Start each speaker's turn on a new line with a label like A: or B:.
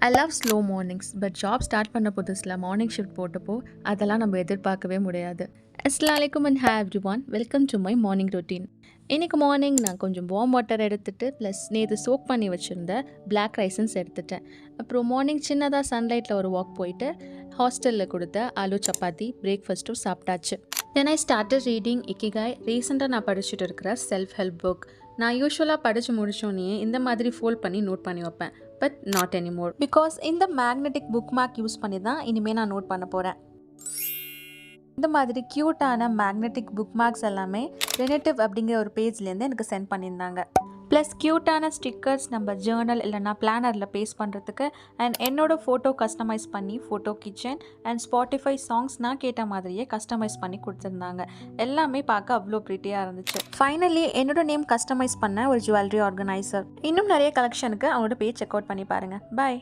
A: I love slow mornings but job start பண்ண புதுசில் morning shift போட்டப்போ அதெல்லாம் நம்ம எதிர்பார்க்கவே முடியாது. அஸ்ஸலாமு அலைக்கும் and hi everyone, welcome to my morning routine. இன்றைக்கி மார்னிங் நான் கொஞ்சம் வார்ம் வாட்டர் எடுத்துகிட்டு ப்ளஸ் நேற்று சோக் பண்ணி வச்சுருந்த பிளாக் ரைசன்ஸ் எடுத்துட்டேன். அப்புறம் மார்னிங் சின்னதாக சன்லைட்டில் ஒரு வாக் போயிட்டு ஹாஸ்டலில் கொடுத்த ஆலு சப்பாத்தி பிரேக்ஃபாஸ்ட்டும் சாப்பிட்டாச்சு. தென் ஐ ஸ்டார்டட் ரீடிங் இக்கிகாய். ரீசெண்டாக நான் படிச்சுட்டு இருக்கிற செல்ஃப் ஹெல்ப் புக். நான் யூஸ்வலாக படித்து முடிச்சோன்னே இந்த மாதிரி ஃபோல்ட் பண்ணி நோட் பண்ணி வைப்பேன். பட் நாட் எனிமோர், பிகாஸ் இந்த மேக்னெட்டிக் புக் மார்க் யூஸ் பண்ணி தான் இனிமேல் நான் நோட் பண்ண போகிறேன். இந்த மாதிரி க்யூட்டான மேக்னெட்டிக் புக் மார்க்ஸ் எல்லாமே ரிலேட்டிவ் அப்படிங்கிற ஒரு பேஜ்லேருந்து எனக்கு சென்ட் பண்ணியிருந்தாங்க. ப்ளஸ் க்யூட்டான ஸ்டிக்கர்ஸ் நம்ம ஜேர்னல் இல்லைனா பிளானரில் பேஸ்ட் பண்ணுறதுக்கு அண்ட் என்னோடய ஃபோட்டோ கஸ்டமைஸ் பண்ணி photo kitchen and Spotify songs நான் கேட்ட மாதிரியே கஸ்டமைஸ் பண்ணி கொடுத்துருந்தாங்க. எல்லாமே பார்க்க அவ்வளோ ப்ரிட்டியாக இருந்துச்சு. ஃபைனலி என்னோட நேம் கஸ்டமைஸ் பண்ண ஒரு ஜுவல்லரி ஆர்கனைசர். இன்னும் நிறைய கலெக்ஷனுக்கு அவங்களோட பேஜ் செக் அவுட் பண்ணி பாருங்கள். பாய்.